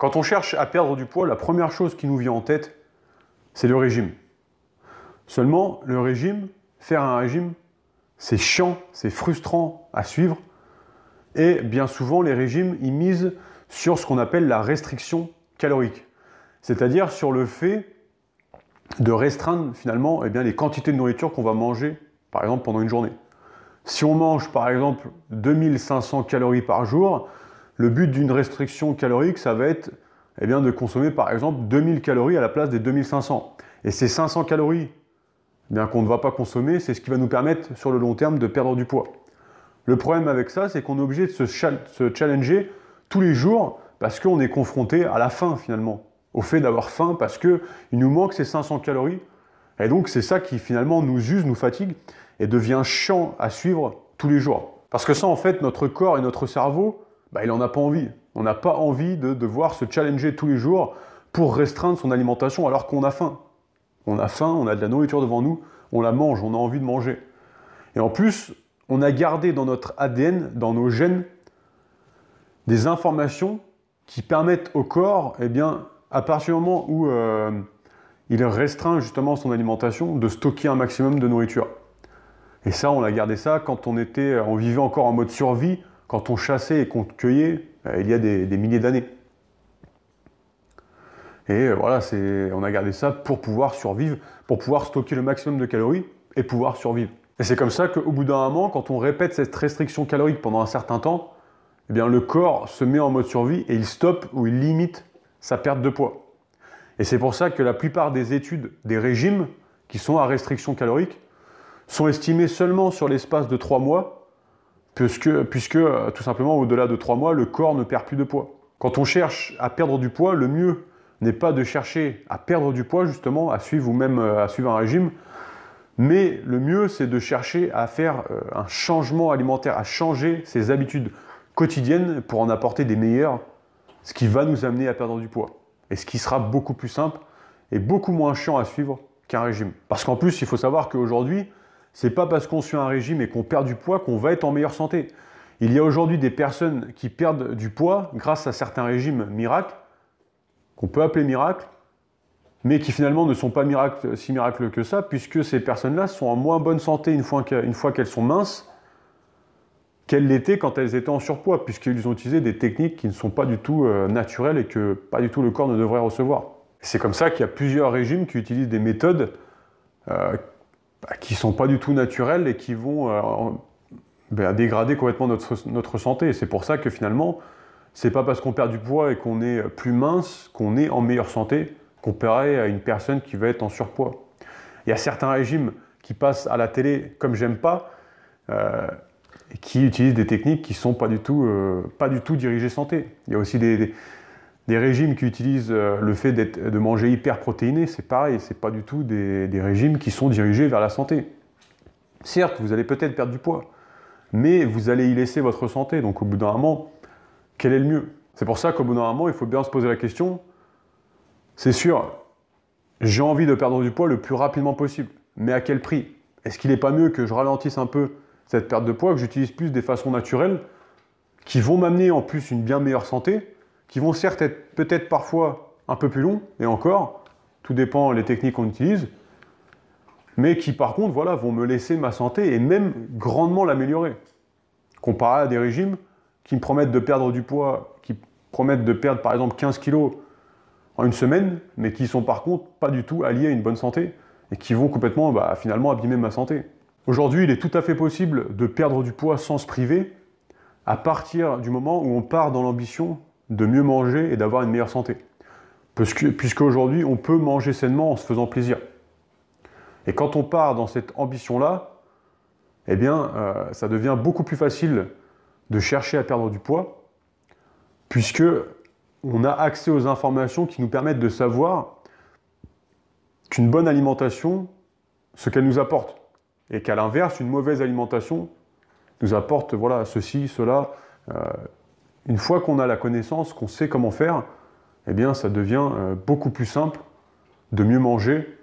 Quand on cherche à perdre du poids, la première chose qui nous vient en tête, c'est le régime. Seulement, le régime, faire un régime, c'est chiant, c'est frustrant à suivre. Et bien souvent, les régimes, ils misent sur ce qu'on appelle la restriction calorique. C'est-à-dire sur le fait de restreindre finalement les quantités de nourriture qu'on va manger, par exemple, pendant une journée. Si on mange, par exemple, 2500 calories par jour, le but d'une restriction calorique, ça va être de consommer, par exemple, 2000 calories à la place des 2500. Et ces 500 calories qu'on ne va pas consommer, c'est ce qui va nous permettre, sur le long terme, de perdre du poids. Le problème avec ça, c'est qu'on est obligé de se challenger tous les jours parce qu'on est confronté à la faim, finalement. Au fait d'avoir faim parce qu'il nous manque ces 500 calories. Et donc, c'est ça qui, finalement, nous use, nous fatigue et devient chiant à suivre tous les jours. Parce que ça, en fait, notre corps et notre cerveau, il n'en a pas envie. On n'a pas envie de devoir se challenger tous les jours pour restreindre son alimentation alors qu'on a faim. On a faim, on a de la nourriture devant nous, on la mange, on a envie de manger. Et en plus, on a gardé dans notre ADN, dans nos gènes, des informations qui permettent au corps, à partir du moment où il restreint justement son alimentation, de stocker un maximum de nourriture. Et ça, on a gardé ça quand on vivait encore en mode survie, quand on chassait et qu'on cueillait, il y a des milliers d'années. Et voilà, on a gardé ça pour pouvoir survivre, pour pouvoir stocker le maximum de calories et pouvoir survivre. Et c'est comme ça qu'au bout d'un moment, quand on répète cette restriction calorique pendant un certain temps, le corps se met en mode survie et il stoppe ou il limite sa perte de poids. Et c'est pour ça que la plupart des études, des régimes qui sont à restriction calorique, sont estimés seulement sur l'espace de 3 mois, puisque tout simplement au-delà de 3 mois, le corps ne perd plus de poids. Quand on cherche à perdre du poids, le mieux n'est pas de chercher à perdre du poids justement, à suivre ou même à suivre un régime, mais le mieux c'est de chercher à faire un changement alimentaire, à changer ses habitudes quotidiennes pour en apporter des meilleures, ce qui va nous amener à perdre du poids. Et ce qui sera beaucoup plus simple et beaucoup moins chiant à suivre qu'un régime. Parce qu'en plus, il faut savoir qu'aujourd'hui, c'est pas parce qu'on suit un régime et qu'on perd du poids qu'on va être en meilleure santé. Il y a aujourd'hui des personnes qui perdent du poids grâce à certains régimes miracles, qu'on peut appeler miracles, mais qui finalement ne sont pas si miracles que ça, puisque ces personnes-là sont en moins bonne santé une fois qu'elles sont minces, qu'elles l'étaient quand elles étaient en surpoids, puisqu'ils ont utilisé des techniques qui ne sont pas du tout naturelles et que pas du tout le corps ne devrait recevoir. C'est comme ça qu'il y a plusieurs régimes qui utilisent des méthodes qui ne sont pas du tout naturelles et qui vont dégrader complètement notre santé. Et c'est pour ça que finalement, c'est pas parce qu'on perd du poids et qu'on est plus mince qu'on est en meilleure santé comparé à une personne qui va être en surpoids. Il y a certains régimes qui passent à la télé comme j'aime pas, qui utilisent des techniques qui ne sont pas du tout dirigées santé. Il y a aussi des régimes qui utilisent le fait de manger hyper protéiné, c'est pareil, c'est pas du tout des régimes qui sont dirigés vers la santé. Certes, vous allez peut-être perdre du poids, mais vous allez y laisser votre santé, donc au bout d'un moment, quel est le mieux? C'est pour ça qu'au bout d'un moment, il faut bien se poser la question, c'est sûr, j'ai envie de perdre du poids le plus rapidement possible, mais à quel prix? Est-ce qu'il n'est pas mieux que je ralentisse un peu cette perte de poids, que j'utilise plus des façons naturelles, qui vont m'amener en plus une bien meilleure santé, qui vont certes être peut-être parfois un peu plus longs, et encore, tout dépend des techniques qu'on utilise, mais qui par contre vont me laisser ma santé et même grandement l'améliorer. Comparé à des régimes qui me promettent de perdre du poids, qui promettent de perdre par exemple 15 kilos en une semaine, mais qui sont par contre pas du tout alliés à une bonne santé, et qui vont complètement finalement abîmer ma santé. Aujourd'hui, il est tout à fait possible de perdre du poids sans se priver, à partir du moment où on part dans l'ambition de mieux manger et d'avoir une meilleure santé. Puisqu'aujourd'hui, on peut manger sainement en se faisant plaisir. Et quand on part dans cette ambition-là, ça devient beaucoup plus facile de chercher à perdre du poids, puisque on a accès aux informations qui nous permettent de savoir qu'une bonne alimentation, ce qu'elle nous apporte, et qu'à l'inverse, une mauvaise alimentation nous apporte ceci, cela. Une fois qu'on a la connaissance, qu'on sait comment faire, ça devient beaucoup plus simple de mieux manger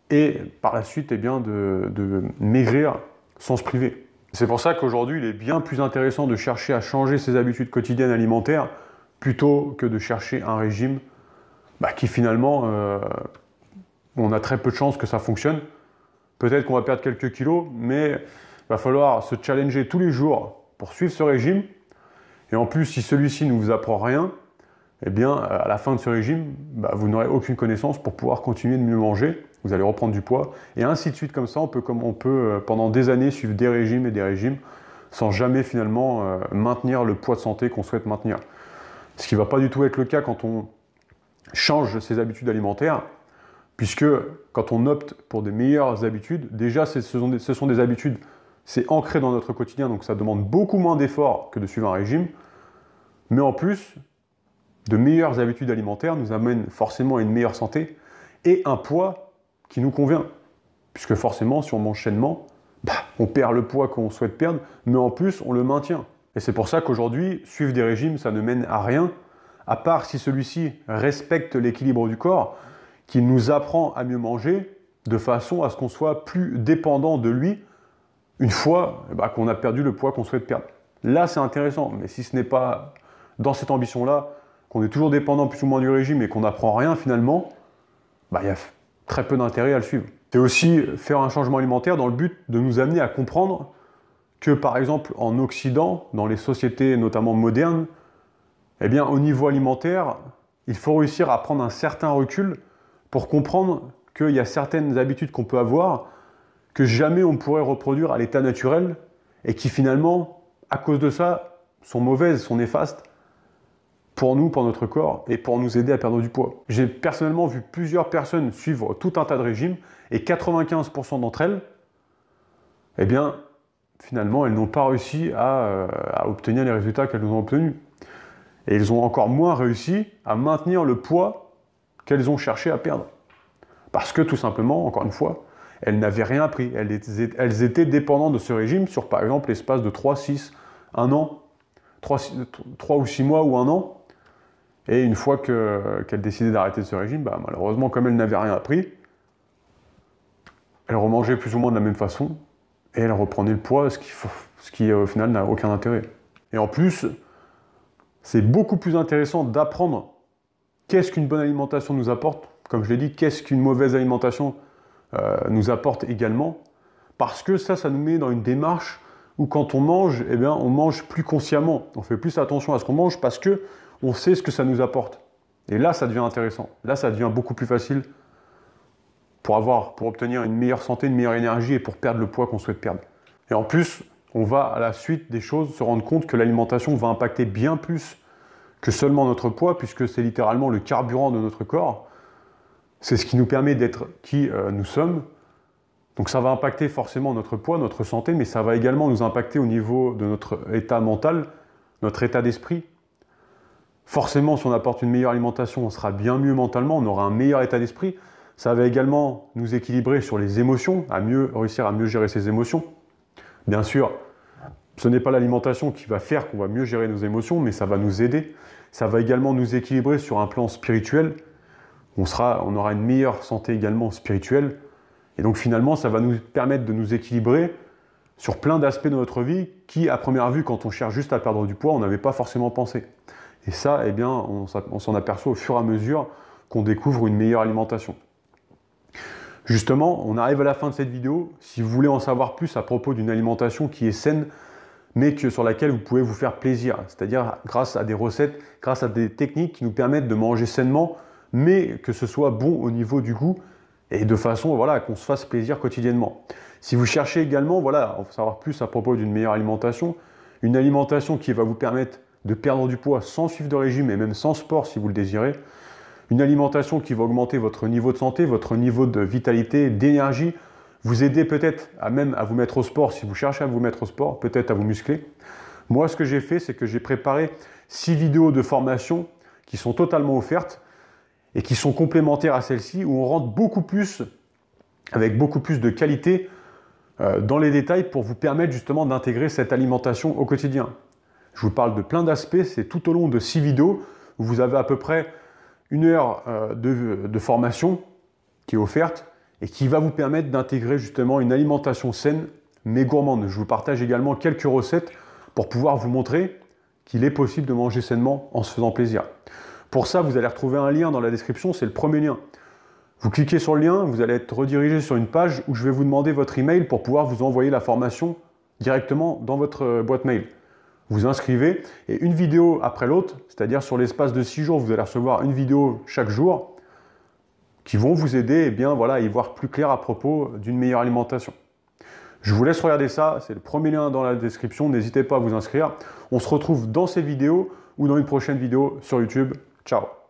et par la suite de maigrir sans se priver. C'est pour ça qu'aujourd'hui, il est bien plus intéressant de chercher à changer ses habitudes quotidiennes alimentaires plutôt que de chercher un régime qui finalement, on a très peu de chances que ça fonctionne. Peut-être qu'on va perdre quelques kilos, mais il va falloir se challenger tous les jours pour suivre ce régime. Et en plus, si celui-ci ne vous apprend rien, eh bien, à la fin de ce régime, vous n'aurez aucune connaissance pour pouvoir continuer de mieux manger. Vous allez reprendre du poids, et ainsi de suite. Comme ça, on peut pendant des années suivre des régimes et des régimes sans jamais finalement maintenir le poids de santé qu'on souhaite maintenir. Ce qui ne va pas du tout être le cas quand on change ses habitudes alimentaires, puisque quand on opte pour des meilleures habitudes, déjà ce sont des habitudes, c'est ancré dans notre quotidien, donc ça demande beaucoup moins d'efforts que de suivre un régime, mais en plus, de meilleures habitudes alimentaires nous amènent forcément à une meilleure santé et un poids qui nous convient, puisque forcément si on mange sainement, on perd le poids qu'on souhaite perdre, mais en plus on le maintient. Et c'est pour ça qu'aujourd'hui, suivre des régimes, ça ne mène à rien, à part si celui-ci respecte l'équilibre du corps, qu'il nous apprend à mieux manger, de façon à ce qu'on soit plus dépendant de lui, une fois qu'on a perdu le poids qu'on souhaite perdre. Là, c'est intéressant, mais si ce n'est pas dans cette ambition-là, qu'on est toujours dépendant plus ou moins du régime et qu'on n'apprend rien finalement, il y a très peu d'intérêt à le suivre. C'est aussi faire un changement alimentaire dans le but de nous amener à comprendre que, par exemple, en Occident, dans les sociétés notamment modernes, au niveau alimentaire, il faut réussir à prendre un certain recul pour comprendre qu'il y a certaines habitudes qu'on peut avoir que jamais on pourrait reproduire à l'état naturel et qui finalement, à cause de ça, sont mauvaises, sont néfastes pour nous, pour notre corps et pour nous aider à perdre du poids. J'ai personnellement vu plusieurs personnes suivre tout un tas de régimes et 95% d'entre elles, finalement, elles n'ont pas réussi à obtenir les résultats qu'elles ont obtenus. Et elles ont encore moins réussi à maintenir le poids qu'elles ont cherché à perdre. Parce que tout simplement, encore une fois, elles n'avaient rien appris. Elles étaient dépendantes de ce régime sur, par exemple, l'espace de 3, 6, 1 an, 3 ou 6 mois ou 1 an. Et une fois qu'elles décidaient d'arrêter ce régime, malheureusement, comme elles n'avaient rien appris, elles remangeaient plus ou moins de la même façon et elles reprenaient le poids, ce qui au final n'a aucun intérêt. Et en plus, c'est beaucoup plus intéressant d'apprendre qu'est-ce qu'une bonne alimentation nous apporte, comme je l'ai dit, qu'est-ce qu'une mauvaise alimentation nous apporte également, parce que ça nous met dans une démarche où quand on mange, on mange plus consciemment, on fait plus attention à ce qu'on mange parce que on sait ce que ça nous apporte. Et là, ça devient intéressant. Là, ça devient beaucoup plus facile pour obtenir une meilleure santé, une meilleure énergie et pour perdre le poids qu'on souhaite perdre. Et en plus, on va à la suite des choses se rendre compte que l'alimentation va impacter bien plus que seulement notre poids, puisque c'est littéralement le carburant de notre corps. C'est ce qui nous permet d'être qui nous sommes. Donc ça va impacter forcément notre poids, notre santé, mais ça va également nous impacter au niveau de notre état mental, notre état d'esprit. Forcément, si on apporte une meilleure alimentation, on sera bien mieux mentalement, on aura un meilleur état d'esprit. Ça va également nous équilibrer sur les émotions, réussir à mieux gérer ses émotions. Bien sûr, ce n'est pas l'alimentation qui va faire qu'on va mieux gérer nos émotions, mais ça va nous aider. Ça va également nous équilibrer sur un plan spirituel. On aura une meilleure santé également spirituelle. Et donc finalement, ça va nous permettre de nous équilibrer sur plein d'aspects de notre vie qui, à première vue, quand on cherche juste à perdre du poids, on n'avait pas forcément pensé. Et ça, on s'en aperçoit au fur et à mesure qu'on découvre une meilleure alimentation. Justement, on arrive à la fin de cette vidéo. Si vous voulez en savoir plus à propos d'une alimentation qui est saine, mais sur laquelle vous pouvez vous faire plaisir, c'est-à-dire grâce à des recettes, grâce à des techniques qui nous permettent de manger sainement, mais que ce soit bon au niveau du goût et de façon qu'on se fasse plaisir quotidiennement. Si vous cherchez également à en savoir plus à propos d'une meilleure alimentation, une alimentation qui va vous permettre de perdre du poids sans suivre de régime et même sans sport si vous le désirez, une alimentation qui va augmenter votre niveau de santé, votre niveau de vitalité, d'énergie, vous aider peut-être même à vous mettre au sport si vous cherchez à vous mettre au sport, peut-être à vous muscler. Moi, ce que j'ai fait, c'est que j'ai préparé 6 vidéos de formation qui sont totalement offertes et qui sont complémentaires à celles-ci, où on rentre avec beaucoup plus de qualité dans les détails pour vous permettre justement d'intégrer cette alimentation au quotidien. Je vous parle de plein d'aspects, c'est tout au long de 6 vidéos où vous avez à peu près 1 heure de formation qui est offerte et qui va vous permettre d'intégrer justement une alimentation saine mais gourmande. Je vous partage également quelques recettes pour pouvoir vous montrer qu'il est possible de manger sainement en se faisant plaisir. Pour ça, vous allez retrouver un lien dans la description, c'est le premier lien. Vous cliquez sur le lien, vous allez être redirigé sur une page où je vais vous demander votre email pour pouvoir vous envoyer la formation directement dans votre boîte mail. Vous inscrivez et une vidéo après l'autre, c'est-à-dire sur l'espace de 6 jours, vous allez recevoir une vidéo chaque jour qui vont vous aider à y voir plus clair à propos d'une meilleure alimentation. Je vous laisse regarder ça, c'est le premier lien dans la description, n'hésitez pas à vous inscrire. On se retrouve dans cette vidéo ou dans une prochaine vidéo sur YouTube. Ciao!